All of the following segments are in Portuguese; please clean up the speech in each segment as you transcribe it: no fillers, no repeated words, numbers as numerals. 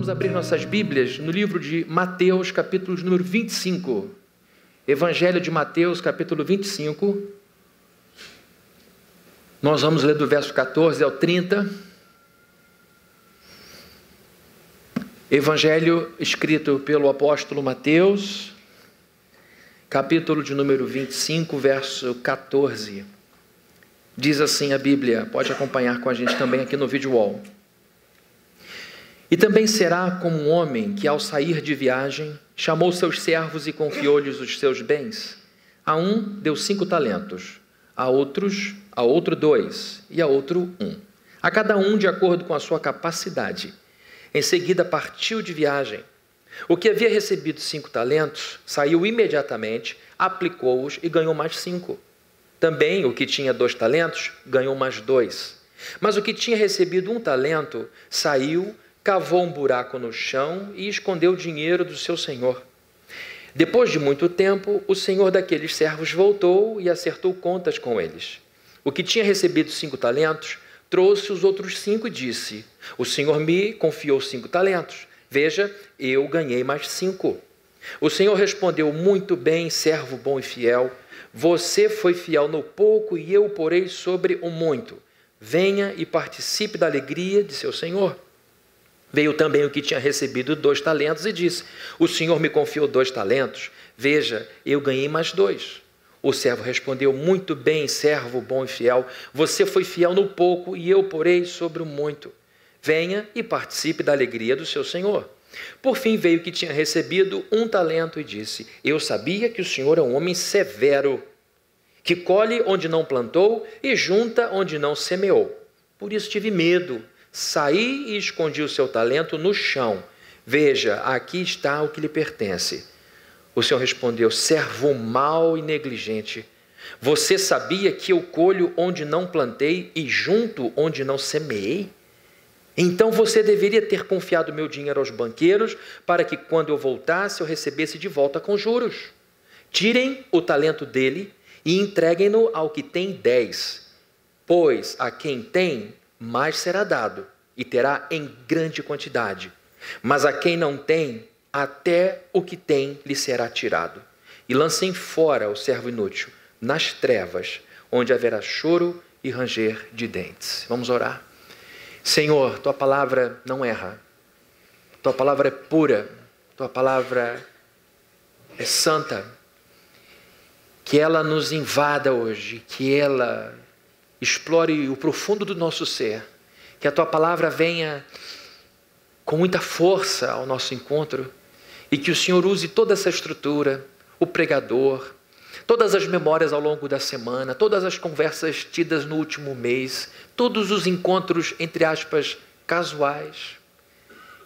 Vamos abrir nossas Bíblias no livro de Mateus, capítulo número 25. Evangelho de Mateus, capítulo 25. Nós vamos ler do verso 14 ao 30. Evangelho escrito pelo apóstolo Mateus, capítulo de número 25, verso 14. Diz assim a Bíblia, pode acompanhar com a gente também aqui no vídeo wall. E também será como um homem que, ao sair de viagem, chamou seus servos e confiou-lhes os seus bens. A um deu 5 talentos, a outro 2 e a outro 1. A cada um de acordo com a sua capacidade. Em seguida partiu de viagem. O que havia recebido 5 talentos, saiu imediatamente, aplicou-os e ganhou mais 5. Também o que tinha 2 talentos, ganhou mais 2. Mas o que tinha recebido 1 talento, saiu, cavou um buraco no chão e escondeu o dinheiro do seu senhor. Depois de muito tempo, o senhor daqueles servos voltou e acertou contas com eles. O que tinha recebido 5 talentos, trouxe os outros 5 e disse: o senhor me confiou 5 talentos. Veja, eu ganhei mais 5. O senhor respondeu: muito bem, servo bom e fiel. Você foi fiel no pouco e eu o porei sobre o muito. Venha e participe da alegria de seu senhor. Veio também o que tinha recebido 2 talentos e disse: o senhor me confiou 2 talentos. Veja, eu ganhei mais 2. O servo respondeu: muito bem, servo bom e fiel. Você foi fiel no pouco e eu o porei sobre o muito. Venha e participe da alegria do seu senhor. Por fim veio o que tinha recebido 1 talento e disse: eu sabia que o senhor é um homem severo, que colhe onde não plantou e junta onde não semeou. Por isso tive medo, saí e escondi o seu talento no chão. Veja, aqui está o que lhe pertence. O senhor respondeu: servo mau e negligente, você sabia que eu colho onde não plantei e junto onde não semeei? Então você deveria ter confiado meu dinheiro aos banqueiros, para que quando eu voltasse eu recebesse de volta com juros. Tirem o talento dele e entreguem-no ao que tem 10, pois a quem tem, mais será dado, e terá em grande quantidade. Mas a quem não tem, até o que tem lhe será tirado. E lancem fora o servo inútil, nas trevas, onde haverá choro e ranger de dentes. Vamos orar. Senhor, Tua palavra não erra, Tua palavra é pura, Tua palavra é santa. Que ela nos invada hoje, que ela explore o profundo do nosso ser, que a Tua palavra venha com muita força ao nosso encontro e que o Senhor use toda essa estrutura, o pregador, todas as memórias ao longo da semana, todas as conversas tidas no último mês, todos os encontros, entre aspas, casuais,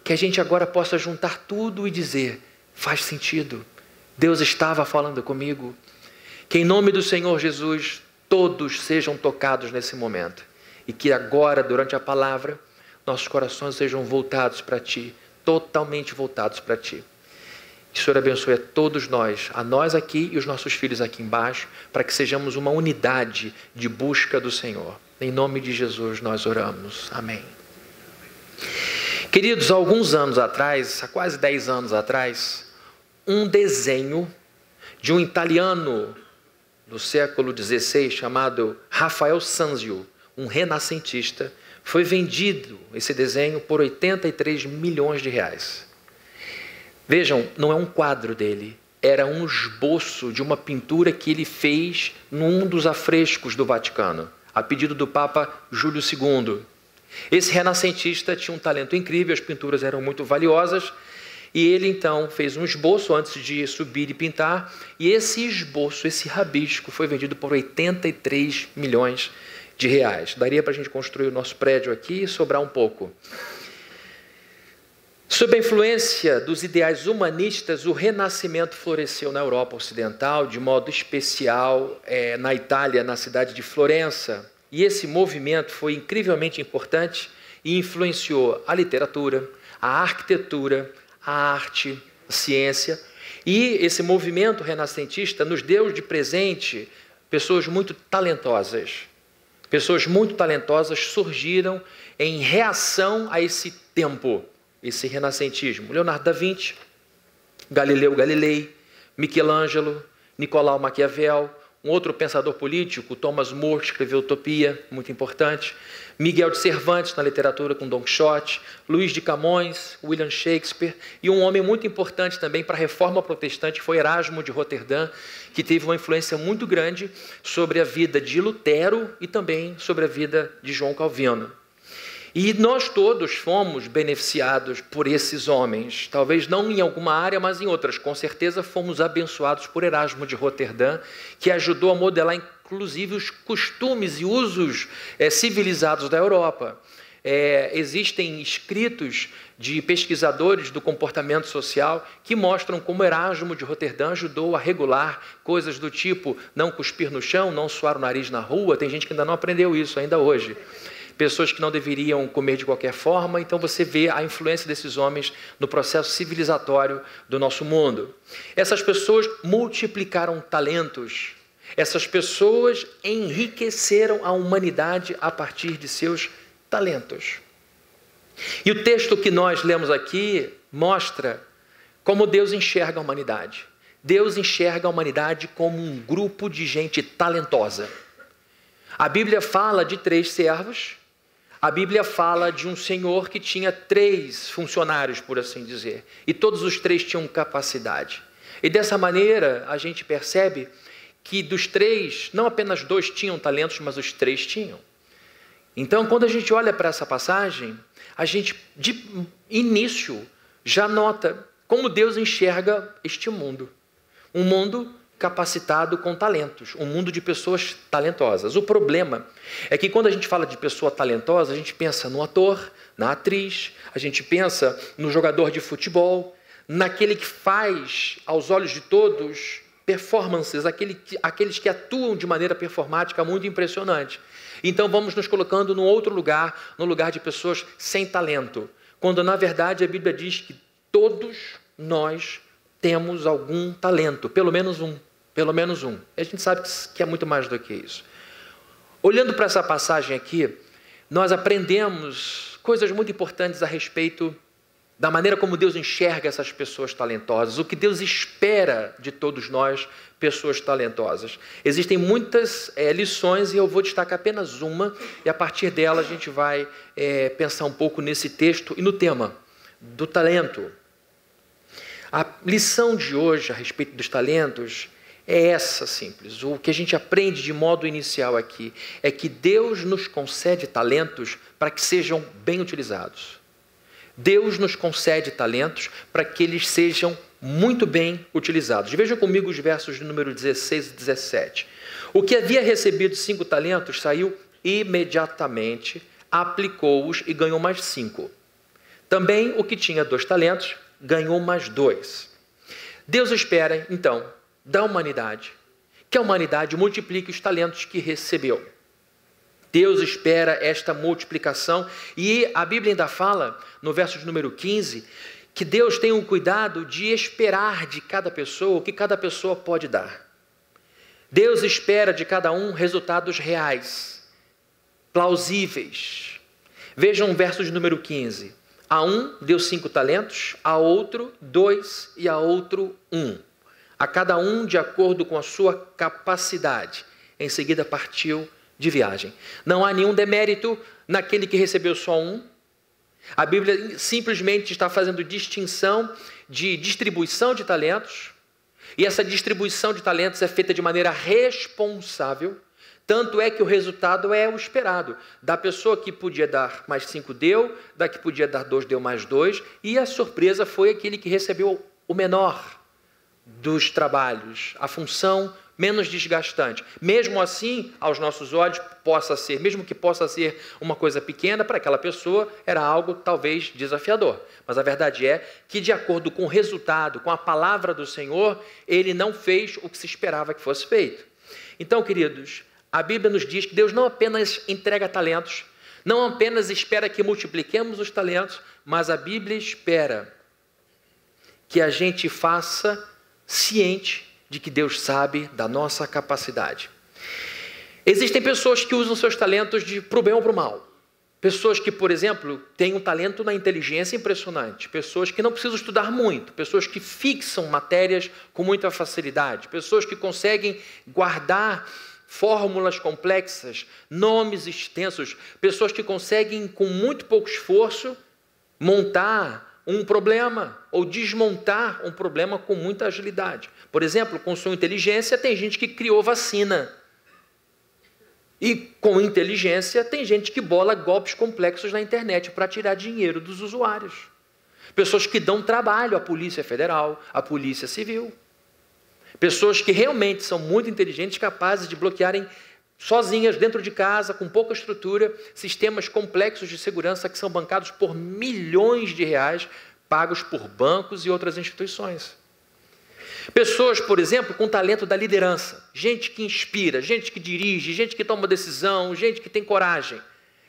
que a gente agora possa juntar tudo e dizer: faz sentido, Deus estava falando comigo. Que em nome do Senhor Jesus, todos sejam tocados nesse momento. E que agora, durante a palavra, nossos corações sejam voltados para Ti, totalmente voltados para Ti. Que o Senhor abençoe a todos nós, a nós aqui e os nossos filhos aqui embaixo, para que sejamos uma unidade de busca do Senhor. Em nome de Jesus nós oramos. Amém. Queridos, há alguns anos atrás, há quase 10 anos atrás, um desenho de um italiano do século XVI, chamado Rafael Sanzio, um renascentista, foi vendido, esse desenho, por 83 milhões de reais. Vejam, não é um quadro dele, era um esboço de uma pintura que ele fez num dos afrescos do Vaticano, a pedido do Papa Júlio II. Esse renascentista tinha um talento incrível, as pinturas eram muito valiosas, e ele então fez um esboço antes de subir e pintar, e esse esboço, esse rabisco, foi vendido por 83 milhões de reais. Daria para a gente construir o nosso prédio aqui e sobrar um pouco. Sob a influência dos ideais humanistas, o Renascimento floresceu na Europa Ocidental, de modo especial na Itália, na cidade de Florença. E esse movimento foi incrivelmente importante e influenciou a literatura, a arquitetura, a arte, a ciência. E esse movimento renascentista nos deu de presente pessoas muito talentosas. Pessoas muito talentosas surgiram em reação a esse tempo esse renascentismo? Leonardo da Vinci, Galileu Galilei, Michelangelo, Nicolau Maquiavel, um outro pensador político, Thomas More, que escreveu Utopia, muito importante, Miguel de Cervantes na literatura com Don Quixote, Luís de Camões, William Shakespeare, e um homem muito importante também para a reforma protestante foi Erasmo de Roterdã, que teve uma influência muito grande sobre a vida de Lutero e também sobre a vida de João Calvino. E nós todos fomos beneficiados por esses homens, talvez não em alguma área, mas em outras. Com certeza fomos abençoados por Erasmo de Roterdã, que ajudou a modelar inclusive os costumes e usos civilizados da Europa. Existem escritos de pesquisadores do comportamento social que mostram como Erasmo de Roterdã ajudou a regular coisas do tipo não cuspir no chão, não suar o nariz na rua. Tem gente que ainda não aprendeu isso ainda hoje. Pessoas que não deveriam comer de qualquer forma. Então você vê a influência desses homens no processo civilizatório do nosso mundo. Essas pessoas multiplicaram talentos. Essas pessoas enriqueceram a humanidade a partir de seus talentos. E o texto que nós lemos aqui mostra como Deus enxerga a humanidade. Deus enxerga a humanidade como um grupo de gente talentosa. A Bíblia fala de 3 servos. A Bíblia fala de um senhor que tinha 3 funcionários, por assim dizer, e todos os 3 tinham capacidade. E dessa maneira a gente percebe que dos 3, não apenas 2 tinham talentos, mas os 3 tinham. Então, quando a gente olha para essa passagem, a gente de início já nota como Deus enxerga este mundo. Um mundo capacitado com talentos, um mundo de pessoas talentosas. O problema é que quando a gente fala de pessoa talentosa, a gente pensa no ator, na atriz, a gente pensa no jogador de futebol, naquele que faz, aos olhos de todos, performances, aqueles que atuam de maneira performática muito impressionante. Então vamos nos colocando num outro lugar, no lugar de pessoas sem talento, quando na verdade a Bíblia diz que todos nós temos algum talento, pelo menos um. A gente sabe que é muito mais do que isso. Olhando para essa passagem aqui, nós aprendemos coisas muito importantes a respeito da maneira como Deus enxerga essas pessoas talentosas, o que Deus espera de todos nós, pessoas talentosas. Existem muitas lições e eu vou destacar apenas uma, e a partir dela a gente vai pensar um pouco nesse texto e no tema do talento. A lição de hoje a respeito dos talentos é essa simples. O que a gente aprende de modo inicial aqui é que Deus nos concede talentos para que sejam bem utilizados. Deus nos concede talentos para que eles sejam muito bem utilizados. Veja comigo os versos de número 16 e 17. O que havia recebido 5 talentos saiu imediatamente, aplicou-os e ganhou mais 5. Também o que tinha 2 talentos ganhou mais 2. Deus espera, então, da humanidade, que a humanidade multiplique os talentos que recebeu. Deus espera esta multiplicação e a Bíblia ainda fala, no verso de número 15, que Deus tem o cuidado de esperar de cada pessoa o que cada pessoa pode dar. Deus espera de cada um resultados reais, plausíveis. Vejam o verso de número 15. A um deu 5 talentos, a outro 2 e a outro 1. A cada um de acordo com a sua capacidade. Em seguida partiu de viagem. Não há nenhum demérito naquele que recebeu só 1. A Bíblia simplesmente está fazendo distinção de distribuição de talentos. E essa distribuição de talentos é feita de maneira responsável. Tanto é que o resultado é o esperado. Da pessoa que podia dar mais 5 deu, da que podia dar 2 deu mais 2. E a surpresa foi aquele que recebeu o menor dos trabalhos, a função menos desgastante. Mesmo assim, aos nossos olhos, mesmo que possa ser uma coisa pequena, para aquela pessoa era algo talvez desafiador. Mas a verdade é que, de acordo com o resultado, com a palavra do Senhor, ele não fez o que se esperava que fosse feito. Então, queridos, a Bíblia nos diz que Deus não apenas entrega talentos, não apenas espera que multipliquemos os talentos, mas a Bíblia espera que a gente faça ciente de que Deus sabe da nossa capacidade. Existem pessoas que usam seus talentos para o bem ou para o mal. Pessoas que, por exemplo, têm um talento na inteligência impressionante. Pessoas que não precisam estudar muito. Pessoas que fixam matérias com muita facilidade. Pessoas que conseguem guardar fórmulas complexas, nomes extensos. Pessoas que conseguem, com muito pouco esforço, montar um problema ou desmontar um problema com muita agilidade. Por exemplo, com sua inteligência, tem gente que criou vacina. E com inteligência, tem gente que bola golpes complexos na internet para tirar dinheiro dos usuários. Pessoas que dão trabalho à Polícia Federal, à Polícia Civil. Pessoas que realmente são muito inteligentes, capazes de bloquearem sozinhas, dentro de casa, com pouca estrutura, sistemas complexos de segurança que são bancados por milhões de reais, pagos por bancos e outras instituições. Pessoas, por exemplo, com talento da liderança, gente que inspira, gente que dirige, gente que toma decisão, gente que tem coragem.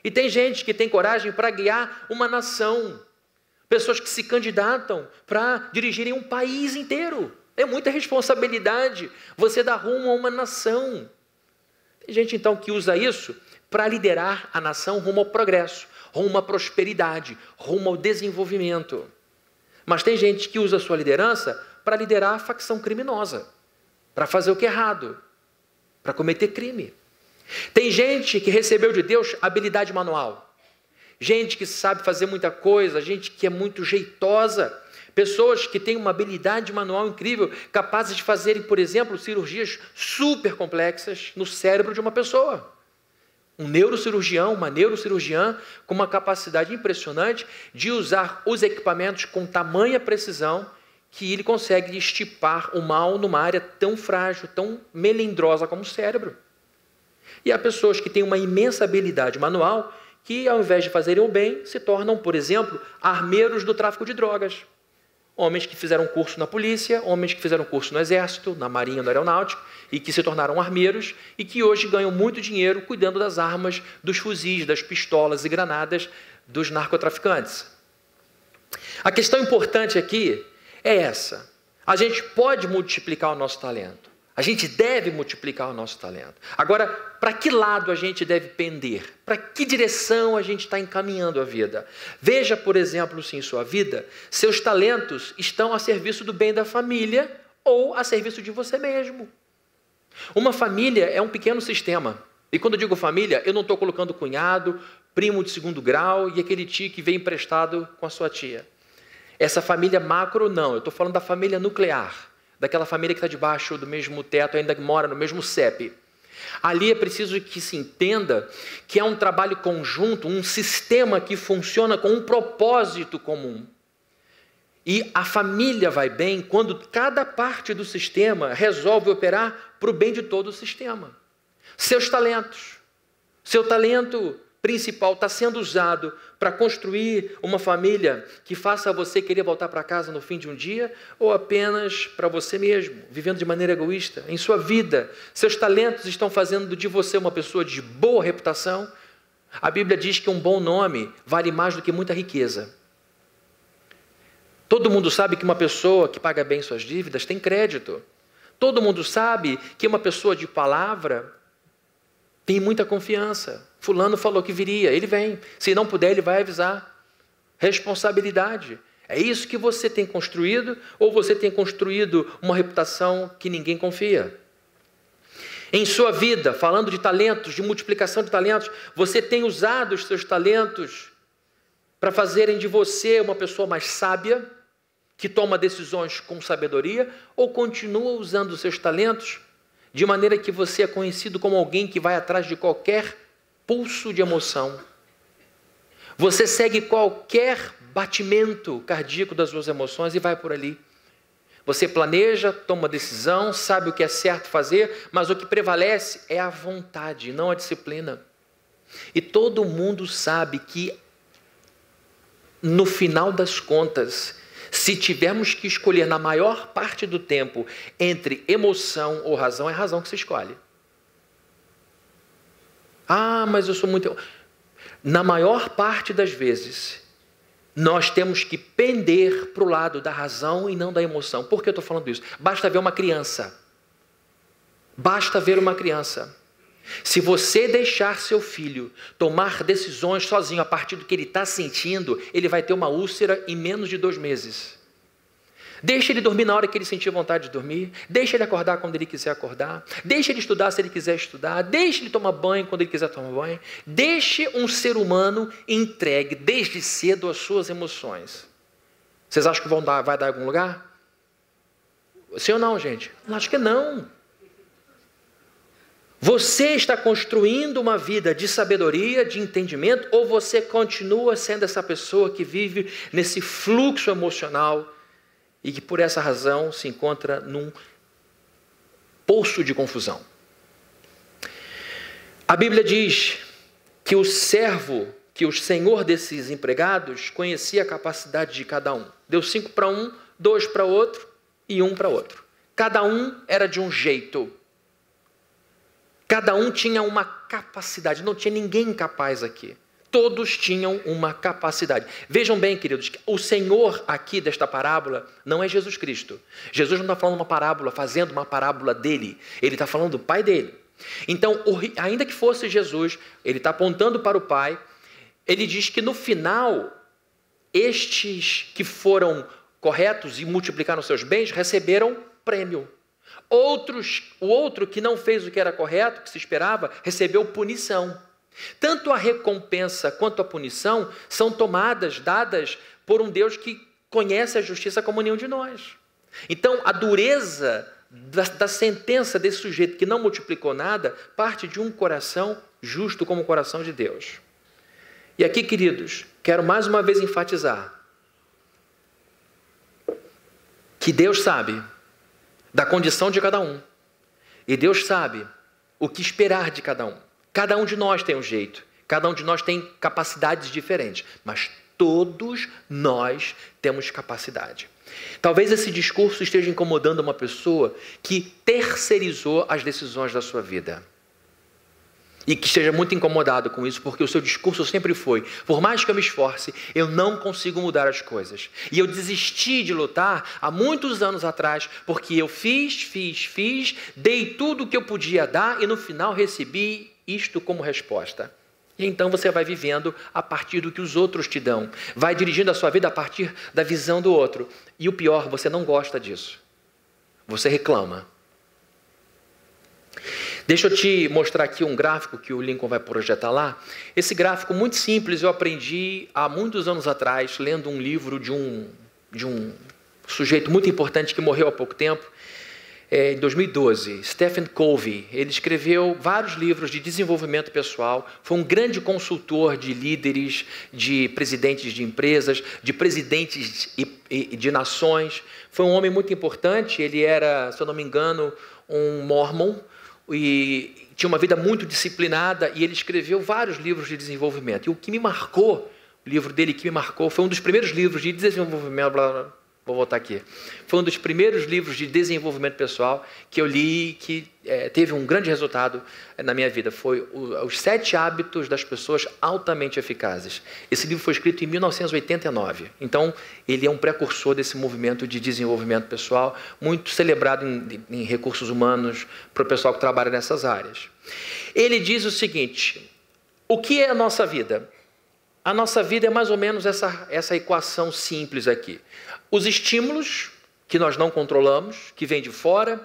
E tem gente que tem coragem para guiar uma nação. Pessoas que se candidatam para dirigirem um país inteiro. É muita responsabilidade você dar rumo a uma nação. Tem gente, então, que usa isso para liderar a nação rumo ao progresso, rumo à prosperidade, rumo ao desenvolvimento. Mas tem gente que usa a sua liderança para liderar a facção criminosa, para fazer o que é errado, para cometer crime. Tem gente que recebeu de Deus habilidade manual, gente que sabe fazer muita coisa, gente que é muito jeitosa, pessoas que têm uma habilidade manual incrível, capazes de fazerem, por exemplo, cirurgias super complexas no cérebro de uma pessoa. Um neurocirurgião, uma neurocirurgiã com uma capacidade impressionante de usar os equipamentos com tamanha precisão que ele consegue estipar o mal numa área tão frágil, tão melindrosa como o cérebro. E há pessoas que têm uma imensa habilidade manual que, ao invés de fazerem o bem, se tornam, por exemplo, armeiros do tráfico de drogas. Homens que fizeram curso na polícia, homens que fizeram curso no exército, na marinha, na aeronáutica, e que se tornaram armeiros e que hoje ganham muito dinheiro cuidando das armas, dos fuzis, das pistolas e granadas dos narcotraficantes. A questão importante aqui é essa. A gente pode multiplicar o nosso talento. A gente deve multiplicar o nosso talento. Agora, para que lado a gente deve pender? Para que direção a gente está encaminhando a vida? Veja, por exemplo, se em sua vida, seus talentos estão a serviço do bem da família ou a serviço de você mesmo. Uma família é um pequeno sistema. E quando eu digo família, eu não estou colocando cunhado, primo de segundo grau e aquele tio que vem emprestado com a sua tia. Essa família macro, não. Eu estou falando da família nuclear. Daquela família que está debaixo do mesmo teto, ainda que mora no mesmo CEP. Ali é preciso que se entenda que é um trabalho conjunto, um sistema que funciona com um propósito comum. E a família vai bem quando cada parte do sistema resolve operar para o bem de todo o sistema. Seus talentos. Seu talento principal está sendo usado para construir uma família que faça você querer voltar para casa no fim de um dia ou apenas para você mesmo, vivendo de maneira egoísta? Em sua vida, seus talentos estão fazendo de você uma pessoa de boa reputação? A Bíblia diz que um bom nome vale mais do que muita riqueza. Todo mundo sabe que uma pessoa que paga bem suas dívidas tem crédito. Todo mundo sabe que uma pessoa de palavra tem muita confiança. Fulano falou que viria, ele vem. Se não puder, ele vai avisar. Responsabilidade. É isso que você tem construído ou você tem construído uma reputação que ninguém confia? Em sua vida, falando de talentos, de multiplicação de talentos, você tem usado os seus talentos para fazerem de você uma pessoa mais sábia, que toma decisões com sabedoria, ou continua usando os seus talentos de maneira que você é conhecido como alguém que vai atrás de qualquer pulso de emoção? Você segue qualquer batimento cardíaco das suas emoções e vai por ali. Você planeja, toma decisão, sabe o que é certo fazer, mas o que prevalece é a vontade, não a disciplina. E todo mundo sabe que, no final das contas, se tivermos que escolher na maior parte do tempo entre emoção ou razão, é a razão que se escolhe. Ah, mas eu sou muito... Na maior parte das vezes, nós temos que pender para o lado da razão e não da emoção. Por que eu estou falando isso? Basta ver uma criança. Basta ver uma criança. Se você deixar seu filho tomar decisões sozinho a partir do que ele está sentindo, ele vai ter uma úlcera em menos de 2 meses. Deixa ele dormir na hora que ele sentir vontade de dormir, deixa ele acordar quando ele quiser acordar, deixa ele estudar se ele quiser estudar, deixa ele tomar banho quando ele quiser tomar banho. Deixe um ser humano entregue desde cedo às suas emoções. Vocês acham que vai dar em algum lugar? Sim ou não, gente? Eu acho que não. Você está construindo uma vida de sabedoria, de entendimento, ou você continua sendo essa pessoa que vive nesse fluxo emocional e que por essa razão se encontra num poço de confusão? A Bíblia diz que o senhor desses empregados conhecia a capacidade de cada um. Deu 5 para um, 2 para outro e 1 para outro. Cada um era de um jeito. Cada um tinha uma capacidade, não tinha ninguém incapaz aqui. Todos tinham uma capacidade. Vejam bem, queridos, o Senhor aqui desta parábola não é Jesus Cristo. Jesus não está falando uma parábola, fazendo uma parábola dele. Ele está falando do Pai dele. Então, ainda que fosse Jesus, ele está apontando para o Pai. Ele diz que no final, estes que foram corretos e multiplicaram seus bens, receberam prêmio. O outro que não fez o que era correto, que se esperava, recebeu punição. Tanto a recompensa quanto a punição são dadas por um Deus que conhece a justiça como nenhum de nós. Então, a dureza da sentença desse sujeito que não multiplicou nada, parte de um coração justo como o coração de Deus. E aqui, queridos, quero mais uma vez enfatizar que Deus sabe da condição de cada um. E Deus sabe o que esperar de cada um. Cada um de nós tem um jeito. Cada um de nós tem capacidades diferentes. Mas todos nós temos capacidade. Talvez esse discurso esteja incomodando uma pessoa que terceirizou as decisões da sua vida. E que esteja muito incomodado com isso, porque o seu discurso sempre foi: por mais que eu me esforce, eu não consigo mudar as coisas. E eu desisti de lutar há muitos anos atrás, porque eu fiz, dei tudo o que eu podia dar e no final recebi isto como resposta. E então você vai vivendo a partir do que os outros te dão. Vai dirigindo a sua vida a partir da visão do outro. E o pior, você não gosta disso. Você reclama. Deixa eu te mostrar aqui um gráfico que o Lincoln vai projetar lá. Esse gráfico muito simples eu aprendi há muitos anos atrás, lendo um livro de um sujeito muito importante que morreu há pouco tempo, em 2012, Stephen Covey. Ele escreveu vários livros de desenvolvimento pessoal, foi um grande consultor de líderes, de presidentes de empresas, de presidentes de nações. Foi um homem muito importante, ele era, se eu não me engano, um mormon, e tinha uma vida muito disciplinada, e ele escreveu vários livros de desenvolvimento. E o que me marcou, o livro dele que me marcou, foi um dos primeiros livros de desenvolvimento, vou voltar aqui, foi um dos primeiros livros de desenvolvimento pessoal que eu li, que teve um grande resultado na minha vida. Foi Os 7 Hábitos das Pessoas Altamente Eficazes. Esse livro foi escrito em 1989, então ele é um precursor desse movimento de desenvolvimento pessoal, muito celebrado em recursos humanos para o pessoal que trabalha nessas áreas. Ele diz o seguinte: o que é a nossa vida? A nossa vida é mais ou menos essa equação simples aqui. Os estímulos que nós não controlamos, que vêm de fora,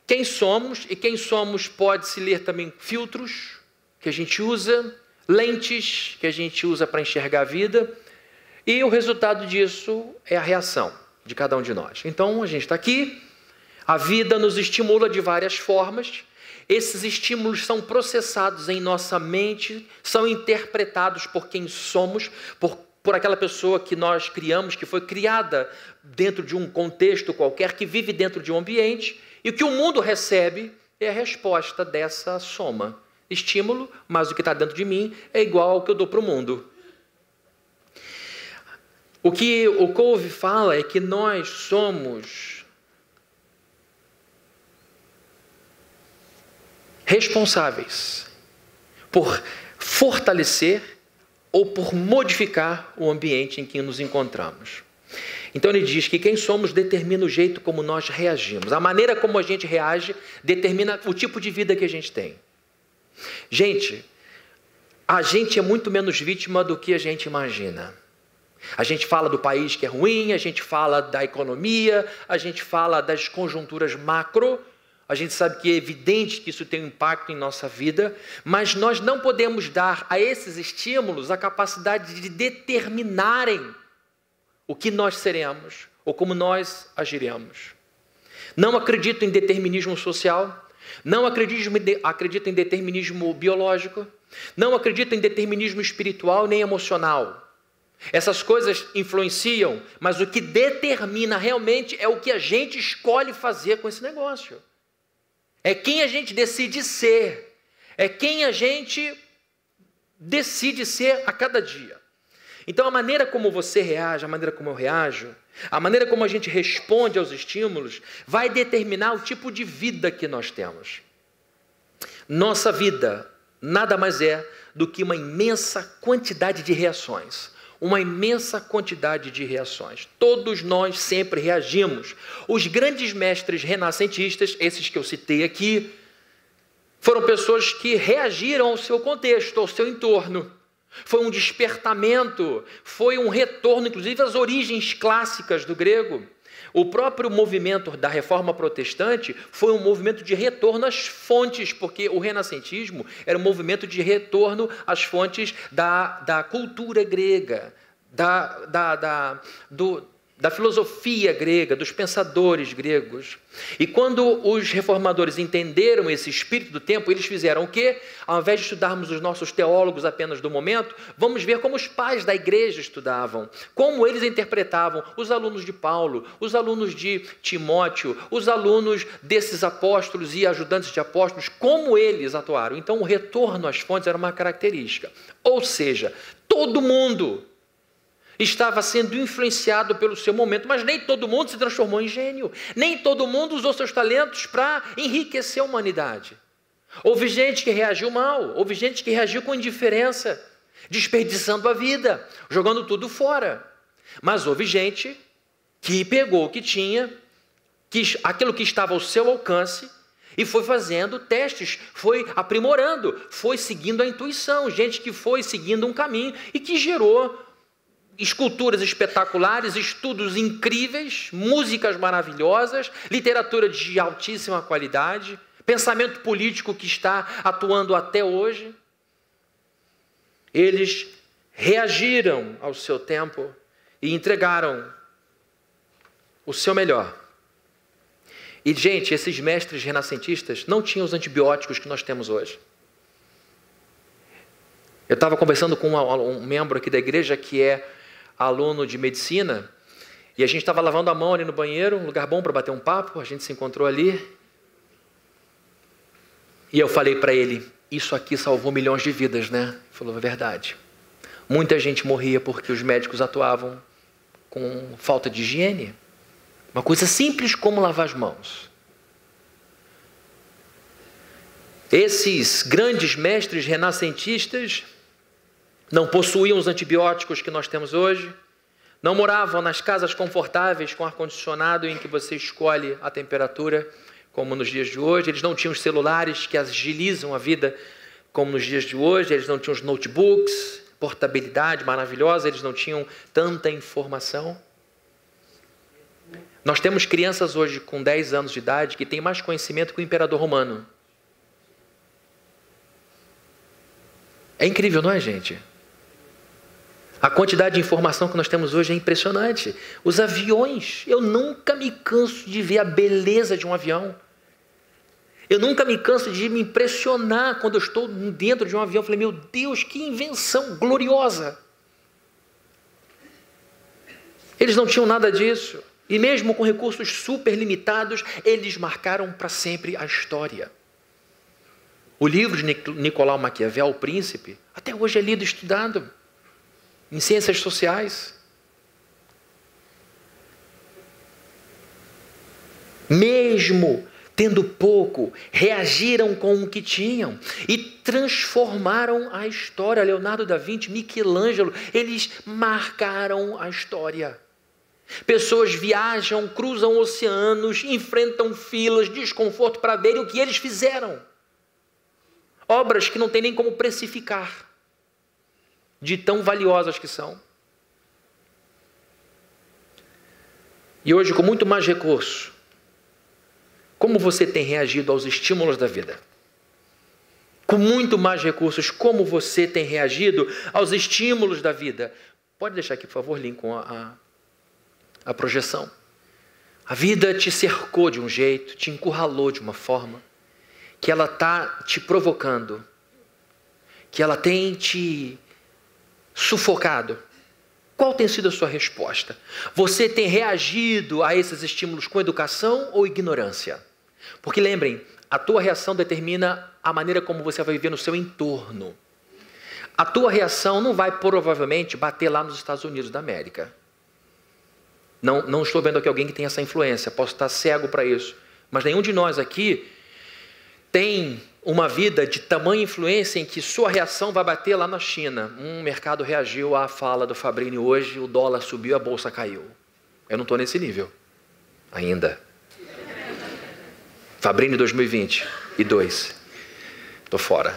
quem somos, e quem somos pode-se ler também filtros que a gente usa, lentes que a gente usa para enxergar a vida, e o resultado disso é a reação de cada um de nós. Então a gente está aqui, a vida nos estimula de várias formas, esses estímulos são processados em nossa mente, são interpretados por quem somos, por aquela pessoa que nós criamos, que foi criada dentro de um contexto qualquer, que vive dentro de um ambiente, e o que o mundo recebe é a resposta dessa soma. Estímulo, mas o que está dentro de mim é igual ao que eu dou para o mundo. O que o Covey fala é que nós somos responsáveis por fortalecer ou por modificar o ambiente em que nos encontramos. Então ele diz que quem somos determina o jeito como nós reagimos. A maneira como a gente reage determina o tipo de vida que a gente tem. Gente, a gente é muito menos vítima do que a gente imagina. A gente fala do país que é ruim, a gente fala da economia, a gente fala das conjunturas macro, a gente sabe que é evidente que isso tem um impacto em nossa vida, mas nós não podemos dar a esses estímulos a capacidade de determinarem o que nós seremos ou como nós agiremos. Não acredito em determinismo social, não acredito em determinismo biológico, não acredito em determinismo espiritual nem emocional. Essas coisas influenciam, mas o que determina realmente é o que a gente escolhe fazer com esse negócio. É quem a gente decide ser, é quem a gente decide ser a cada dia. Então a maneira como você reage, a maneira como eu reajo, a maneira como a gente responde aos estímulos, vai determinar o tipo de vida que nós temos. Nossa vida nada mais é do que uma imensa quantidade de reações. Uma imensa quantidade de reações. Todos nós sempre reagimos. Os grandes mestres renascentistas, esses que eu citei aqui, foram pessoas que reagiram ao seu contexto, ao seu entorno. Foi um despertamento, foi um retorno, inclusive, às origens clássicas do grego. O próprio movimento da Reforma Protestante foi um movimento de retorno às fontes, porque o renascentismo era um movimento de retorno às fontes da cultura grega, da filosofia grega, dos pensadores gregos. E quando os reformadores entenderam esse espírito do tempo, eles fizeram o quê? Ao invés de estudarmos os nossos teólogos apenas do momento, vamos ver como os pais da igreja estudavam, como eles interpretavam os alunos de Paulo, os alunos de Timóteo, os alunos desses apóstolos e ajudantes de apóstolos, como eles atuaram. Então o retorno às fontes era uma característica. Ou seja, todo mundo estava sendo influenciado pelo seu momento, mas nem todo mundo se transformou em gênio, nem todo mundo usou seus talentos para enriquecer a humanidade. Houve gente que reagiu mal, houve gente que reagiu com indiferença, desperdiçando a vida, jogando tudo fora. Mas houve gente que pegou o que tinha, aquilo que estava ao seu alcance, e foi fazendo testes, foi aprimorando, foi seguindo a intuição, gente que foi seguindo um caminho e que gerou esculturas espetaculares, estudos incríveis, músicas maravilhosas, literatura de altíssima qualidade, pensamento político que está atuando até hoje. Eles reagiram ao seu tempo e entregaram o seu melhor. E, gente, esses mestres renascentistas não tinham os antibióticos que nós temos hoje. Eu estava conversando com um membro aqui da igreja que é aluno de medicina, e a gente estava lavando a mão ali no banheiro, um lugar bom para bater um papo, a gente se encontrou ali, e eu falei para ele, isso aqui salvou milhões de vidas, né? Ele falou, é verdade. Muita gente morria porque os médicos atuavam com falta de higiene. Uma coisa simples como lavar as mãos. Esses grandes mestres renascentistas não possuíam os antibióticos que nós temos hoje, não moravam nas casas confortáveis com ar-condicionado em que você escolhe a temperatura, como nos dias de hoje. Eles não tinham os celulares que agilizam a vida, como nos dias de hoje. Eles não tinham os notebooks, portabilidade maravilhosa, eles não tinham tanta informação. Nós temos crianças hoje com 10 anos de idade que têm mais conhecimento que o imperador romano. É incrível, não é, gente? A quantidade de informação que nós temos hoje é impressionante. Os aviões, eu nunca me canso de ver a beleza de um avião. Eu nunca me canso de me impressionar quando eu estou dentro de um avião. Eu falei, meu Deus, que invenção gloriosa. Eles não tinham nada disso. E mesmo com recursos super limitados, eles marcaram para sempre a história. O livro de Nicolau Maquiavel, O Príncipe, até hoje é lido e estudado em ciências sociais. Mesmo tendo pouco, reagiram com o que tinham e transformaram a história. Leonardo da Vinci, Michelangelo, eles marcaram a história. Pessoas viajam, cruzam oceanos, enfrentam filas, desconforto para verem o que eles fizeram. Obras que não tem nem como precificar, de tão valiosas que são. E hoje, com muito mais recurso, como você tem reagido aos estímulos da vida? Com muito mais recursos, como você tem reagido aos estímulos da vida? Pode deixar aqui, por favor, Lincoln, a projeção. A vida te cercou de um jeito, te encurralou de uma forma, que ela está te provocando, que ela tem te sufocado. Qual tem sido a sua resposta? Você tem reagido a esses estímulos com educação ou ignorância? Porque lembrem, a tua reação determina a maneira como você vai viver no seu entorno. A tua reação não vai provavelmente bater lá nos Estados Unidos da América. Não estou vendo aqui alguém que tem essa influência, posso estar cego para isso. Mas nenhum de nós aqui tem uma vida de tamanha influência em que sua reação vai bater lá na China. O mercado reagiu à fala do Fabrini hoje, o dólar subiu, a bolsa caiu. Eu não estou nesse nível ainda. Fabrini 2022. Estou fora.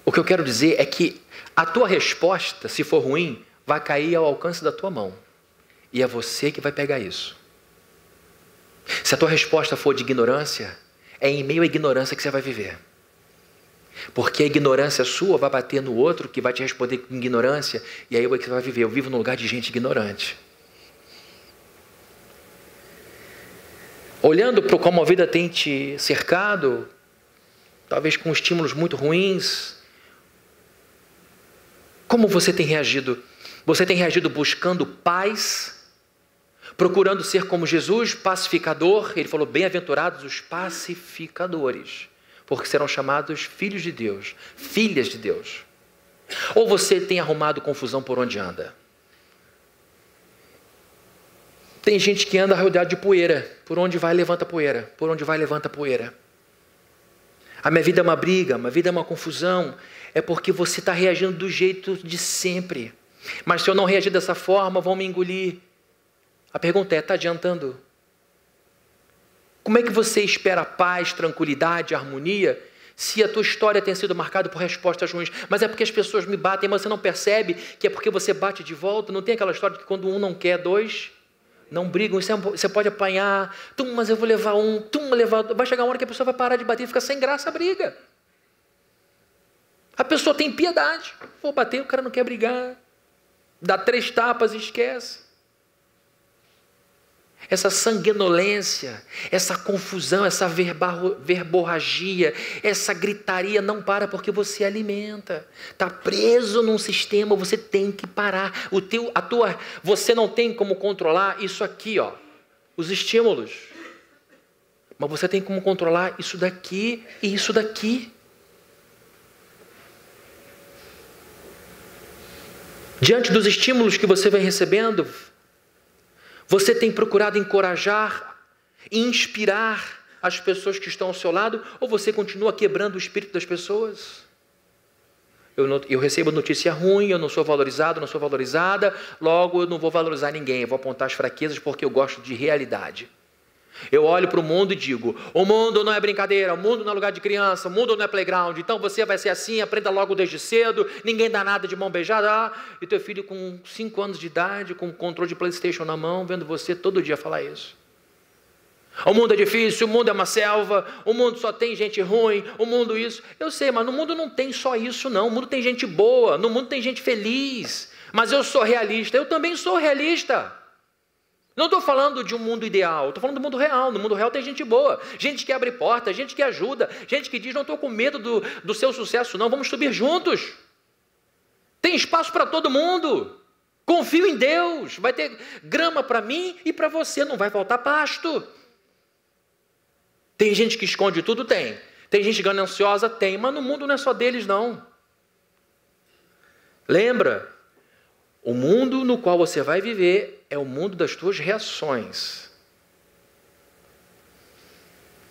O que eu quero dizer é que a tua resposta, se for ruim, vai cair ao alcance da tua mão. E é você que vai pegar isso. Se a tua resposta for de ignorância, é em meio à ignorância que você vai viver. Porque a ignorância sua vai bater no outro que vai te responder com ignorância, e aí você vai viver. Eu vivo num lugar de gente ignorante. Olhando para como a vida tem te cercado, talvez com estímulos muito ruins, como você tem reagido? Você tem reagido buscando paz, procurando ser como Jesus, pacificador? Ele falou, bem-aventurados os pacificadores, porque serão chamados filhos de Deus, filhas de Deus. Ou você tem arrumado confusão por onde anda? Tem gente que anda rodeado de poeira, por onde vai levanta poeira, por onde vai levanta poeira. A minha vida é uma briga, a minha vida é uma confusão, é porque você está reagindo do jeito de sempre. Mas se eu não reagir dessa forma, vão me engolir. A pergunta é, está adiantando? Como é que você espera paz, tranquilidade, harmonia, se a tua história tem sido marcada por respostas ruins? Mas é porque as pessoas me batem, mas você não percebe que é porque você bate de volta? Não tem aquela história de que quando um não quer, dois não brigam? Você pode apanhar, mas eu vou levar um, vai chegar uma hora que a pessoa vai parar de bater e fica sem graça a briga. A pessoa tem piedade. Vou bater, o cara não quer brigar. Dá 3 tapas e esquece. Essa sanguinolência, essa confusão, essa verborragia, essa gritaria não para porque você alimenta. Está preso num sistema, você tem que parar. Você não tem como controlar isso aqui, os estímulos. Mas você tem como controlar isso daqui e isso daqui. Diante dos estímulos que você vem recebendo, você tem procurado encorajar, inspirar as pessoas que estão ao seu lado, ou você continua quebrando o espírito das pessoas? Eu recebo notícia ruim, eu não sou valorizado, não sou valorizada, logo eu não vou valorizar ninguém, eu vou apontar as fraquezas porque eu gosto de realidade. Eu olho para o mundo e digo, o mundo não é brincadeira, o mundo não é lugar de criança, o mundo não é playground, então você vai ser assim, aprenda logo desde cedo, ninguém dá nada de mão beijada. E teu filho com 5 anos de idade, com controle de PlayStation na mão, vendo você todo dia falar isso. O mundo é difícil, o mundo é uma selva, o mundo só tem gente ruim, o mundo isso. Eu sei, mas no mundo não tem só isso não, o mundo tem gente boa, no mundo tem gente feliz, mas eu sou realista, eu também sou realista. Não estou falando de um mundo ideal, estou falando do mundo real. No mundo real tem gente boa, gente que abre porta, gente que ajuda, gente que diz, não estou com medo do seu sucesso não, vamos subir juntos. Tem espaço para todo mundo. Confio em Deus, vai ter grama para mim e para você, não vai faltar pasto. Tem gente que esconde tudo? Tem. Tem gente gananciosa? Tem, mas no mundo não é só deles não. Lembra, o mundo no qual você vai viver é o mundo das tuas reações.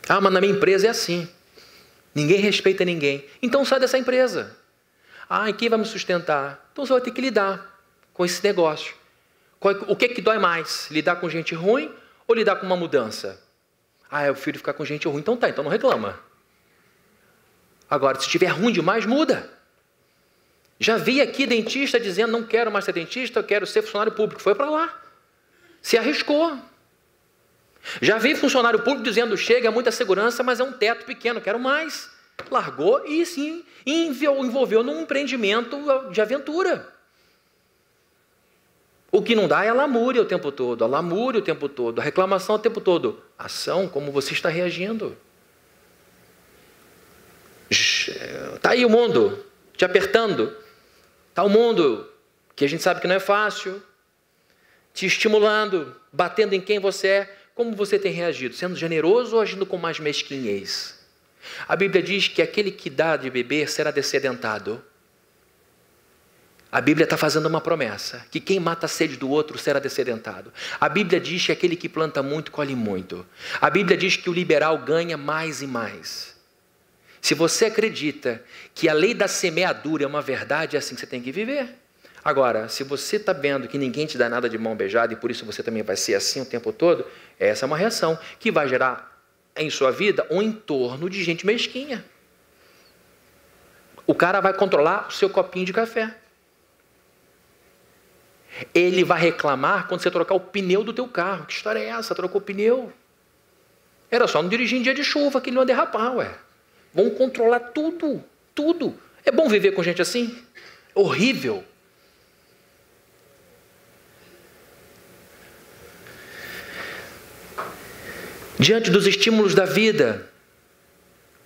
Mas na minha empresa é assim. Ninguém respeita ninguém. Então sai dessa empresa. E quem vai me sustentar? Então você vai ter que lidar com esse negócio. O que dói mais? Lidar com gente ruim ou lidar com uma mudança? Ah, eu prefiro ficar com gente ruim. Então tá, então não reclama. Agora, se estiver ruim demais, muda. Já vi aqui dentista dizendo, não quero mais ser dentista, eu quero ser funcionário público. Foi para lá. Se arriscou. Já vi funcionário público dizendo, chega, é muita segurança, mas é um teto pequeno, quero mais. Largou e sim, envolveu num empreendimento de aventura. O que não dá é a lamúria o tempo todo, a reclamação o tempo todo. Ação, como você está reagindo. Está aí o mundo te apertando. Está o mundo que a gente sabe que não é fácil, te estimulando, batendo em quem você é. Como você tem reagido? Sendo generoso ou agindo com mais mesquinhez? A Bíblia diz que aquele que dá de beber será descedentado. A Bíblia está fazendo uma promessa, que quem mata a sede do outro será descedentado. A Bíblia diz que aquele que planta muito, colhe muito. A Bíblia diz que o liberal ganha mais e mais. Se você acredita que a lei da semeadura é uma verdade, é assim que você tem que viver. Agora, se você está vendo que ninguém te dá nada de mão beijada e por isso você também vai ser assim o tempo todo, essa é uma reação que vai gerar em sua vida um entorno de gente mesquinha. O cara vai controlar o seu copinho de café. Ele vai reclamar quando você trocar o pneu do teu carro. Que história é essa? Trocou o pneu? Era só não dirigir em dia de chuva que ele não ia derrapar, ué. Vão controlar tudo, tudo. É bom viver com gente assim? Horrível. Diante dos estímulos da vida,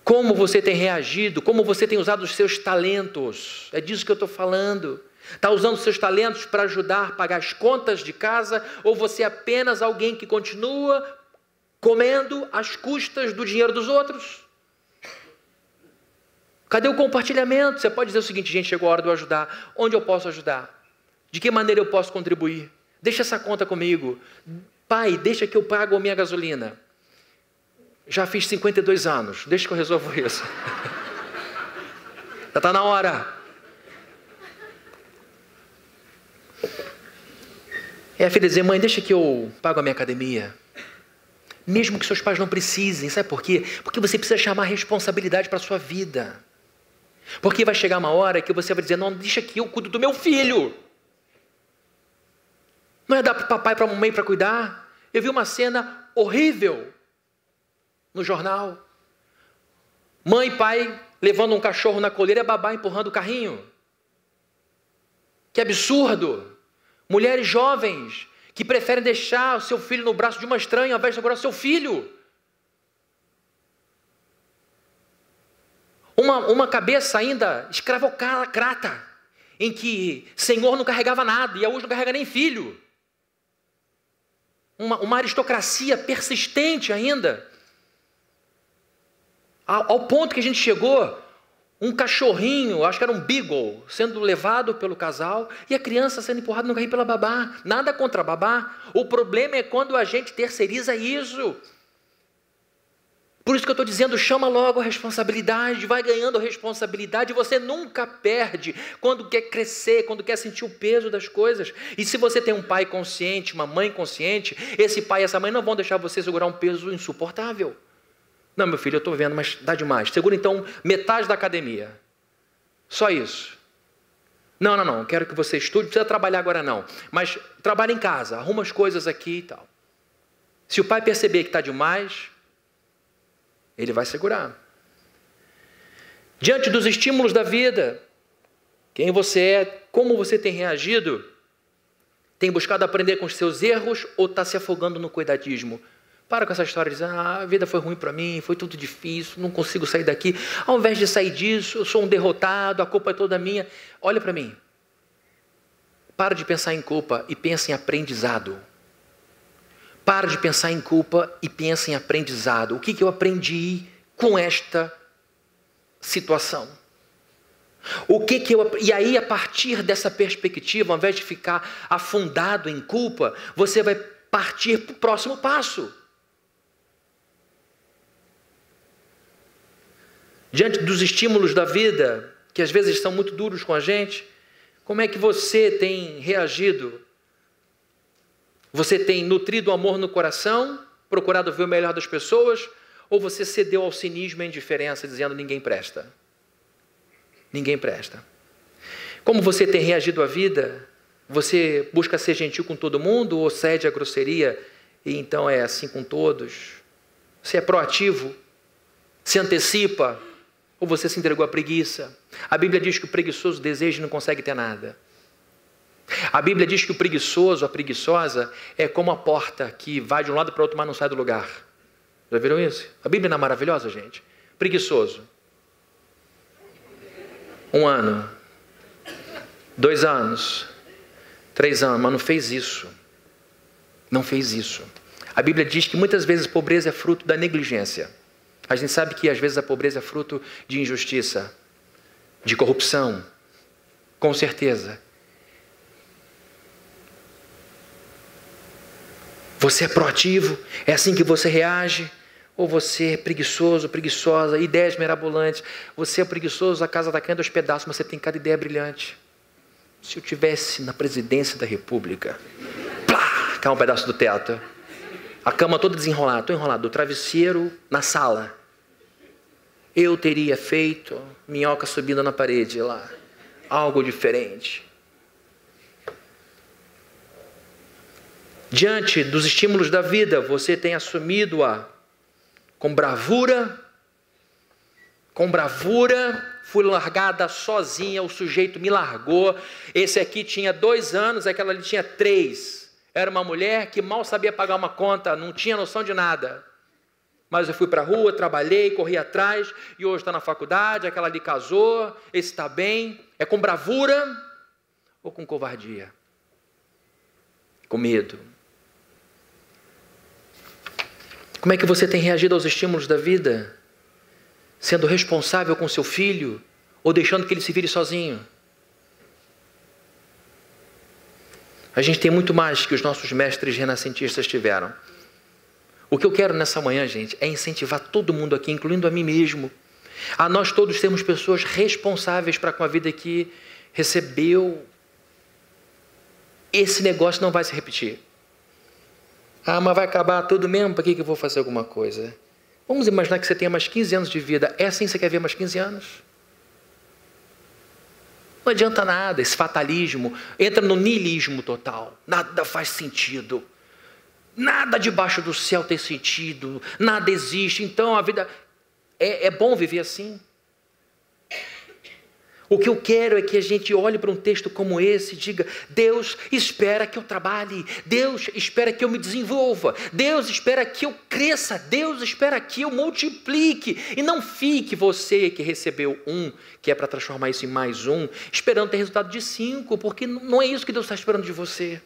como você tem reagido, como você tem usado os seus talentos, é disso que eu estou falando. Está usando os seus talentos para ajudar a pagar as contas de casa, ou você é apenas alguém que continua comendo às custas do dinheiro dos outros? Cadê o compartilhamento? Você pode dizer o seguinte, gente, chegou a hora de eu ajudar. Onde eu posso ajudar? De que maneira eu posso contribuir? Deixa essa conta comigo. Pai, deixa que eu pago a minha gasolina. Já fiz 52 anos, deixa que eu resolvo isso. Já está na hora. É a filha dizer, mãe, deixa que eu pago a minha academia. Mesmo que seus pais não precisem, sabe por quê? Porque você precisa chamar a responsabilidade para a sua vida. Porque vai chegar uma hora que você vai dizer, não, deixa que eu cuido do meu filho. Não é dar para o papai e para a mamãe para cuidar. Eu vi uma cena horrível no jornal. Mãe e pai levando um cachorro na coleira e a babá empurrando o carrinho. Que absurdo! Mulheres jovens que preferem deixar o seu filho no braço de uma estranha ao invés de segurar o seu filho. Uma cabeça ainda escravocrata, em que Senhor não carregava nada e hoje não carrega nem filho. Uma aristocracia persistente ainda. Ao ponto que a gente chegou, um cachorrinho, acho que era um beagle, sendo levado pelo casal e a criança sendo empurrada no carrinho pela babá. Nada contra a babá. O problema é quando a gente terceiriza isso. Por isso que eu estou dizendo, chama logo a responsabilidade, vai ganhando responsabilidade, você nunca perde quando quer crescer, quando quer sentir o peso das coisas. E se você tem um pai consciente, uma mãe consciente, esse pai e essa mãe não vão deixar você segurar um peso insuportável. Não, meu filho, eu estou vendo, mas dá demais. Segura então metade da academia. Só isso. Não, quero que você estude, não precisa trabalhar agora não. Mas trabalha em casa, arruma as coisas aqui e tal. Se o pai perceber que está demais, ele vai segurar. Diante dos estímulos da vida, quem você é, como você tem reagido, tem buscado aprender com os seus erros ou está se afogando no coitadismo? Para com essa história de dizer, a vida foi ruim para mim, foi tudo difícil, não consigo sair daqui. Ao invés de sair disso, eu sou um derrotado, a culpa é toda minha. Olha para mim. Para de pensar em culpa e pensa em aprendizado. Para de pensar em culpa e pensa em aprendizado. O que eu aprendi com esta situação? E aí, a partir dessa perspectiva, ao invés de ficar afundado em culpa, você vai partir para o próximo passo. Diante dos estímulos da vida, que às vezes são muito duros com a gente, como é que você tem reagido? Você tem nutrido amor no coração procurado ver o melhor das pessoas, ou você cedeu ao cinismo e à indiferença, dizendo ninguém presta? Ninguém presta. Como você tem reagido à vida? Você busca ser gentil com todo mundo ou cede à grosseria e então é assim com todos? Você é proativo? Se antecipa? Ou você se entregou à preguiça? A Bíblia diz que o preguiçoso deseja e não consegue ter nada. A Bíblia diz que o preguiçoso, a preguiçosa, é como a porta que vai de um lado para o outro, mas não sai do lugar. Já viram isso? A Bíblia não é maravilhosa, gente? Preguiçoso. 1 ano, 2 anos, 3 anos, mas não fez isso. Não fez isso. A Bíblia diz que muitas vezes a pobreza é fruto da negligência. A gente sabe que às vezes a pobreza é fruto de injustiça, de corrupção, com certeza. Você é proativo? É assim que você reage? Ou você é preguiçoso, preguiçosa, ideias mirabolantes? Você é preguiçoso, a casa está caindo aos pedaços, mas você tem cada ideia brilhante. Se eu tivesse na presidência da República, plá, cai um pedaço do teto. A cama toda desenrolada, estou enrolado, o travesseiro na sala. Eu teria feito minhoca subindo na parede lá. Algo diferente. Diante dos estímulos da vida, você tem assumido-a com bravura. Com bravura, fui largada sozinha, o sujeito me largou. Esse aqui tinha 2 anos, aquela ali tinha 3. Era uma mulher que mal sabia pagar uma conta, não tinha noção de nada. Mas eu fui para a rua, trabalhei, corri atrás, e hoje está na faculdade, aquela ali casou, esse está bem. É com bravura ou com covardia? Com medo? Como é que você tem reagido aos estímulos da vida? Sendo responsável com seu filho ou deixando que ele se vire sozinho? A gente tem muito mais que os nossos mestres renascentistas tiveram. O que eu quero nessa manhã, gente, é incentivar todo mundo aqui, incluindo a mim mesmo, a nós todos sermos pessoas responsáveis para com a vida que recebeu. Esse negócio não vai se repetir. Ah, mas vai acabar tudo mesmo, para que eu vou fazer alguma coisa? Vamos imaginar que você tenha mais 15 anos de vida. É assim que você quer ver mais 15 anos? Não adianta nada, esse fatalismo. Entra no niilismo total. Nada faz sentido. Nada debaixo do céu tem sentido. Nada existe. Então a vida... É bom viver assim? O que eu quero é que a gente olhe para um texto como esse e diga: Deus espera que eu trabalhe, Deus espera que eu me desenvolva, Deus espera que eu cresça, Deus espera que eu multiplique. E não fique você que recebeu 1, que é para transformar isso em mais 1, esperando ter resultado de 5, porque não é isso que Deus está esperando de você.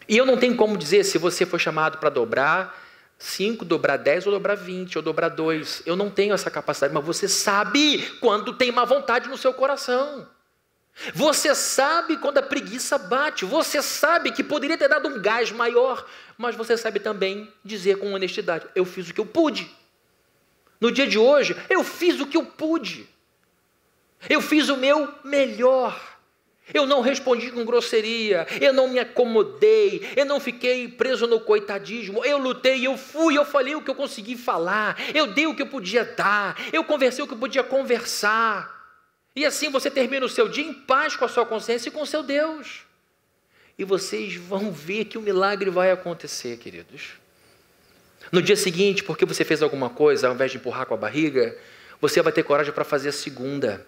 E eu não tenho como dizer se você foi chamado para dobrar 5, dobrar 10 ou dobrar 20 ou dobrar 2. Eu não tenho essa capacidade, mas você sabe quando tem má vontade no seu coração. Você sabe quando a preguiça bate. Você sabe que poderia ter dado um gás maior, mas você sabe também dizer com honestidade: eu fiz o que eu pude. No dia de hoje, eu fiz o que eu pude. Eu fiz o meu melhor. Eu não respondi com grosseria, eu não me acomodei, eu não fiquei preso no coitadismo, eu lutei, eu fui, eu falei o que eu consegui falar, eu dei o que eu podia dar, eu conversei o que eu podia conversar. E assim você termina o seu dia em paz com a sua consciência e com o seu Deus. E vocês vão ver que o milagre vai acontecer, queridos. No dia seguinte, porque você fez alguma coisa, ao invés de empurrar com a barriga, você vai ter coragem para fazer a segunda.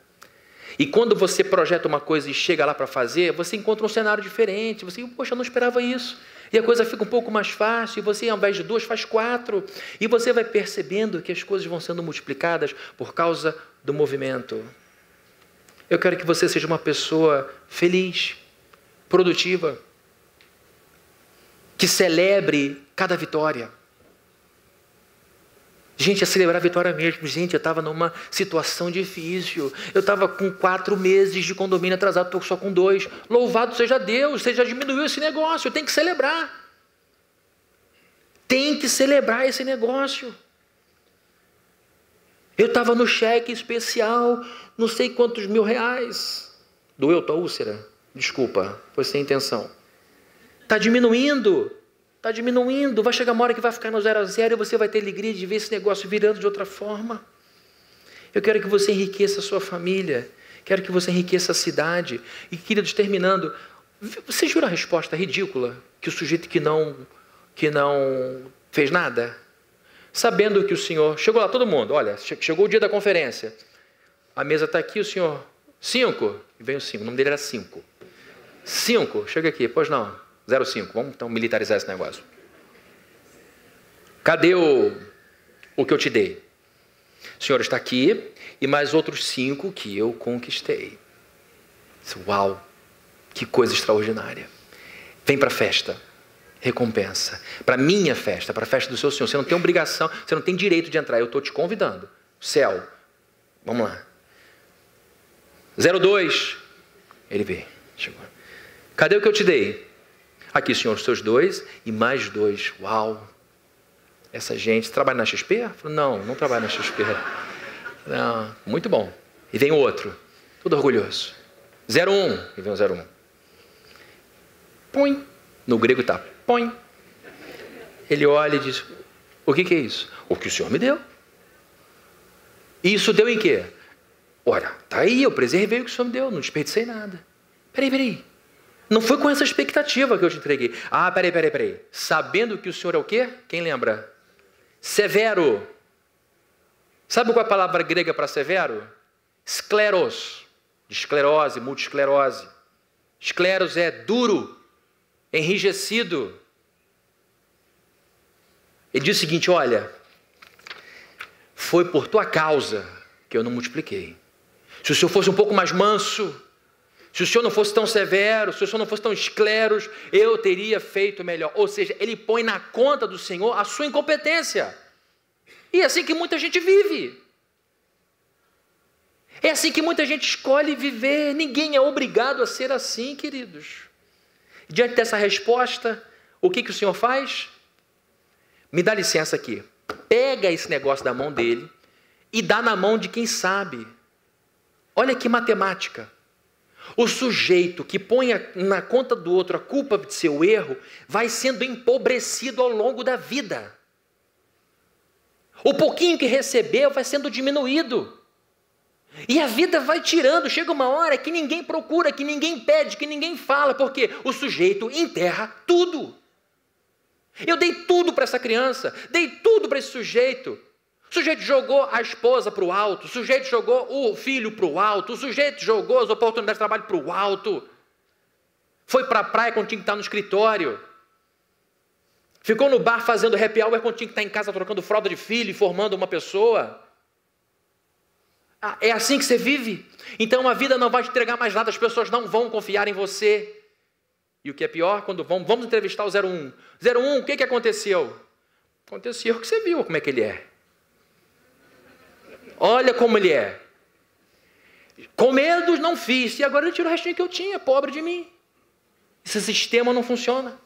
E quando você projeta uma coisa e chega lá para fazer, você encontra um cenário diferente. Você, poxa, eu não esperava isso. E a coisa fica um pouco mais fácil. E você, ao invés de 2, faz 4. E você vai percebendo que as coisas vão sendo multiplicadas por causa do movimento. Eu quero que você seja uma pessoa feliz, produtiva, que celebre cada vitória. Gente, é celebrar a vitória mesmo. Gente, eu estava numa situação difícil. Eu estava com 4 meses de condomínio atrasado, estou só com 2. Louvado seja Deus, você já diminuiu esse negócio. Tem que celebrar. Tem que celebrar esse negócio. Eu estava no cheque especial, não sei quantos R$1.000. Doeu tua úlcera? Desculpa, foi sem intenção. Está diminuindo. está diminuindo, vai chegar uma hora que vai ficar no 0 a 0 e você vai ter alegria de ver esse negócio virando de outra forma. Eu quero que você enriqueça a sua família, quero que você enriqueça a cidade. E, queridos, terminando, você jura a resposta ridícula que o sujeito que não fez nada? Sabendo que o senhor... Chegou lá todo mundo, olha, chegou o dia da conferência. A mesa está aqui, o senhor... 5. E vem o 5, o nome dele era 5. 5, chega aqui, pois não, 05, vamos então militarizar esse negócio. Cadê o que eu te dei? O senhor está aqui e mais outros 5 que eu conquistei. Uau, que coisa extraordinária. Vem para a festa, recompensa. Para a minha festa, para a festa do seu senhor. Você não tem obrigação, você não tem direito de entrar, eu estou te convidando. Céu, vamos lá. 02, ele veio, chegou. Cadê o que eu te dei? Aqui, senhor, os seus 2 e mais 2. Uau! Essa gente trabalha na XP? Falei, não trabalha na XP. Não, muito bom. E vem o outro, todo orgulhoso. 01, e vem o 01. Põe. No grego está põe. Ele olha e diz, o que é isso? O que o senhor me deu. E isso deu em quê? Olha, tá aí, eu preservei o que o senhor me deu, não desperdicei nada. Peraí. Não foi com essa expectativa que eu te entreguei. Ah, peraí. Sabendo que o senhor é o quê? Quem lembra? Severo. Sabe qual é a palavra grega para severo? Scleros. De esclerose, multisclerose. Escleros é duro, enrijecido. Ele diz o seguinte, olha, foi por tua causa que eu não multipliquei. Se o senhor fosse um pouco mais manso, se o senhor não fosse tão severo, se o senhor não fosse tão escleros, eu teria feito melhor. Ou seja, ele põe na conta do Senhor a sua incompetência. E é assim que muita gente vive. É assim que muita gente escolhe viver. Ninguém é obrigado a ser assim, queridos. Diante dessa resposta, o que o Senhor faz? Me dá licença aqui. Pega esse negócio da mão dele e dá na mão de quem sabe. Olha que matemática. O sujeito que põe na conta do outro a culpa de seu erro vai sendo empobrecido ao longo da vida. O pouquinho que recebeu vai sendo diminuído. E a vida vai tirando. Chega uma hora que ninguém procura, que ninguém pede, que ninguém fala, porque o sujeito enterra tudo. Eu dei tudo para essa criança, dei tudo para esse sujeito. O sujeito jogou a esposa para o alto, o sujeito jogou o filho para o alto, o sujeito jogou as oportunidades de trabalho para o alto, foi para a praia quando tinha que estar no escritório, ficou no bar fazendo happy hour quando tinha que estar em casa trocando fralda de filho e formando uma pessoa. É assim que você vive? Então a vida não vai te entregar mais nada, as pessoas não vão confiar em você. E o que é pior, quando vamos entrevistar o 01. 01, o que aconteceu? Aconteceu o que você viu, como é que ele é. Olha como ele é. Com medo não fiz, e agora ele tira o restinho que eu tinha, pobre de mim. Esse sistema não funciona.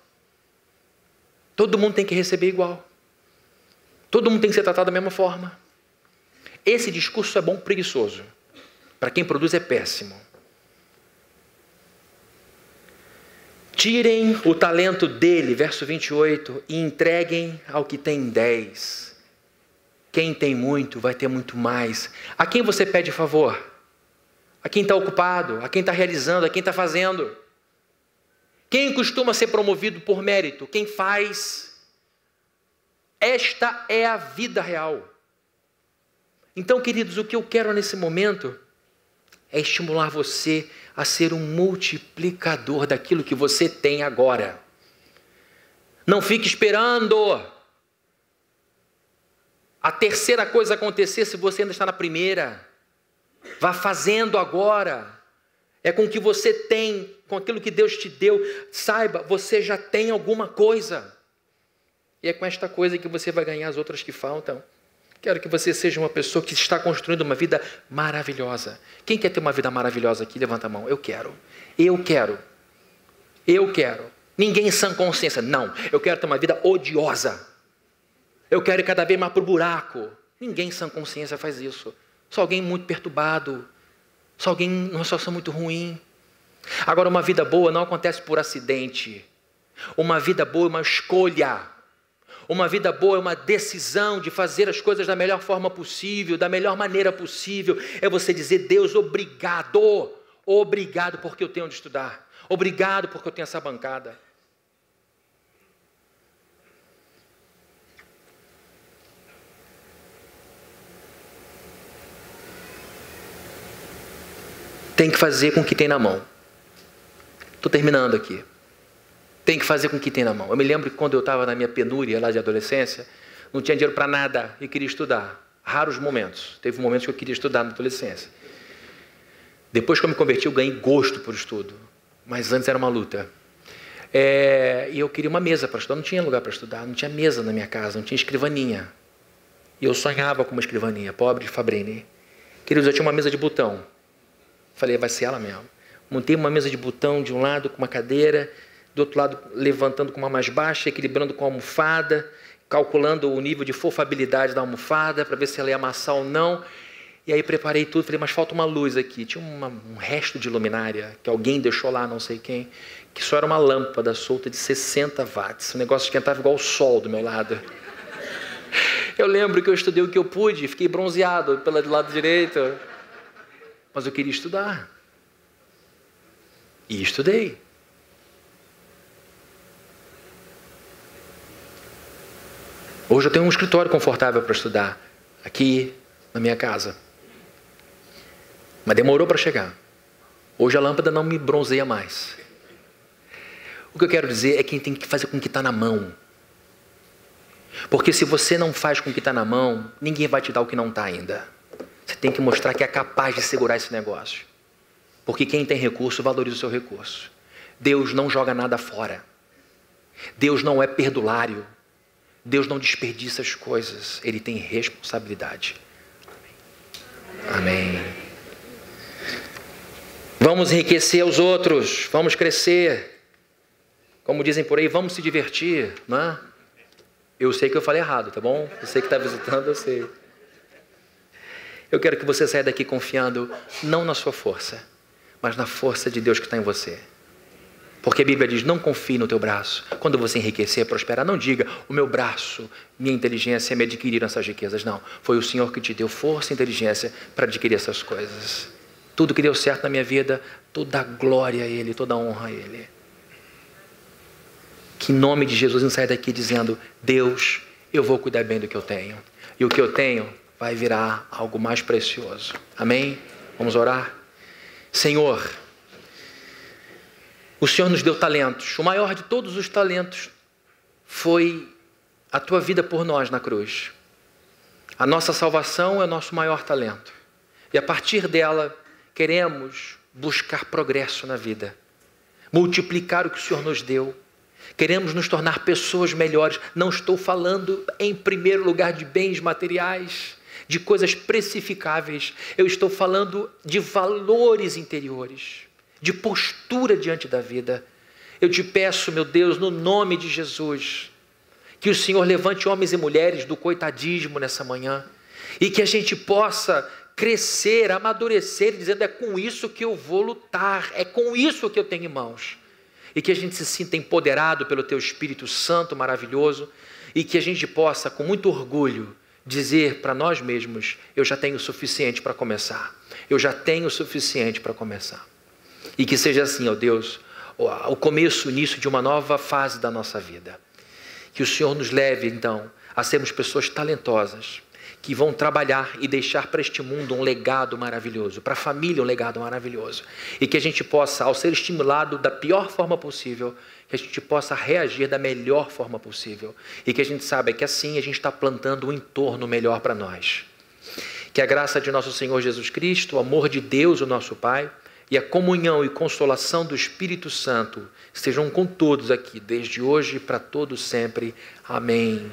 Todo mundo tem que receber igual. Todo mundo tem que ser tratado da mesma forma. Esse discurso é bom preguiçoso. Para quem produz é péssimo. Tirem o talento dele, verso 28, e entreguem ao que tem 10. Quem tem muito vai ter muito mais. A quem você pede favor? A quem está ocupado? A quem está realizando? A quem está fazendo? Quem costuma ser promovido por mérito? Quem faz? Esta é a vida real. Então, queridos, o que eu quero nesse momento é estimular você a ser um multiplicador daquilo que você tem agora. Não fique esperando a terceira coisa acontecer se você ainda está na primeira. Vá fazendo agora. É com o que você tem, com aquilo que Deus te deu. Saiba, você já tem alguma coisa. E é com esta coisa que você vai ganhar as outras que faltam. Quero que você seja uma pessoa que está construindo uma vida maravilhosa. Quem quer ter uma vida maravilhosa aqui? Levanta a mão. Eu quero. Eu quero. Eu quero. Ninguém em sã consciência. Não. Eu quero ter uma vida odiosa. Eu quero ir cada vez mais para o buraco. Ninguém em sã consciência faz isso. Só alguém muito perturbado. Só alguém numa situação muito ruim. Agora, uma vida boa não acontece por acidente. Uma vida boa é uma escolha. Uma vida boa é uma decisão de fazer as coisas da melhor forma possível, da melhor maneira possível. É você dizer: Deus, obrigado. Obrigado porque eu tenho onde estudar. Obrigado porque eu tenho essa bancada. Tem que fazer com o que tem na mão. Estou terminando aqui. Tem que fazer com o que tem na mão. Eu me lembro que quando eu estava na minha penúria lá de adolescência, não tinha dinheiro para nada e queria estudar. Raros momentos. Teve momentos que eu queria estudar na adolescência. Depois que eu me converti, eu ganhei gosto por estudo. Mas antes era uma luta. E eu queria uma mesa para estudar. Não tinha lugar para estudar. Não tinha mesa na minha casa. Não tinha escrivaninha. E eu sonhava com uma escrivaninha. Pobre de Fabrini. Queridos, eu tinha uma mesa de botão. Falei, vai ser ela mesmo. Montei uma mesa de botão de um lado com uma cadeira, do outro lado levantando com uma mais baixa, equilibrando com a almofada, calculando o nível de fofabilidade da almofada para ver se ela ia amassar ou não. E aí preparei tudo, falei, mas falta uma luz aqui. Tinha um resto de luminária que alguém deixou lá, não sei quem, que só era uma lâmpada solta de 60 watts. O negócio esquentava igual o sol do meu lado. Eu lembro que eu estudei o que eu pude, fiquei bronzeado pelo lado direito. Mas eu queria estudar. E estudei. Hoje eu tenho um escritório confortável para estudar. Aqui, na minha casa. Mas demorou para chegar. Hoje a lâmpada não me bronzeia mais. O que eu quero dizer é que tem que fazer com o que está na mão. Porque se você não faz com o que está na mão, ninguém vai te dar o que não está ainda. Você tem que mostrar que é capaz de segurar esse negócio. Porque quem tem recurso, valoriza o seu recurso. Deus não joga nada fora. Deus não é perdulário. Deus não desperdiça as coisas. Ele tem responsabilidade. Amém. Vamos enriquecer os outros. Vamos crescer. Como dizem por aí, vamos se divertir. Não é? Eu sei que eu falei errado, tá bom? Você que está visitando, eu sei. Eu quero que você saia daqui confiando não na sua força, mas na força de Deus que está em você. Porque a Bíblia diz, não confie no teu braço. Quando você enriquecer, prosperar, não diga, o meu braço, minha inteligência me adquiriram essas riquezas. Não, foi o Senhor que te deu força e inteligência para adquirir essas coisas. Tudo que deu certo na minha vida, toda a glória a Ele, toda a honra a Ele. Que em nome de Jesus não saia daqui dizendo, Deus, eu vou cuidar bem do que eu tenho. E o que eu tenho vai virar algo mais precioso. Amém? Vamos orar? Senhor, o Senhor nos deu talentos. O maior de todos os talentos foi a tua vida por nós na cruz. A nossa salvação é o nosso maior talento. E a partir dela, queremos buscar progresso na vida. Multiplicar o que o Senhor nos deu. Queremos nos tornar pessoas melhores. Não estou falando, em primeiro lugar, de bens materiais, de coisas precificáveis. Eu estou falando de valores interiores, de postura diante da vida. Eu te peço, meu Deus, no nome de Jesus, que o Senhor levante homens e mulheres do coitadismo nessa manhã, e que a gente possa crescer, amadurecer, dizendo, é com isso que eu vou lutar, é com isso que eu tenho em mãos. E que a gente se sinta empoderado pelo Teu Espírito Santo maravilhoso, e que a gente possa, com muito orgulho, dizer para nós mesmos, eu já tenho o suficiente para começar. Eu já tenho o suficiente para começar. E que seja assim, ó Deus, o começo, o início de uma nova fase da nossa vida. Que o Senhor nos leve, então, a sermos pessoas talentosas, que vão trabalhar e deixar para este mundo um legado maravilhoso, para a família um legado maravilhoso. E que a gente possa, ao ser estimulado da pior forma possível, que a gente possa reagir da melhor forma possível. E que a gente saiba que assim a gente está plantando um entorno melhor para nós. Que a graça de nosso Senhor Jesus Cristo, o amor de Deus, o nosso Pai, e a comunhão e consolação do Espírito Santo estejam com todos aqui, desde hoje e para todos sempre. Amém.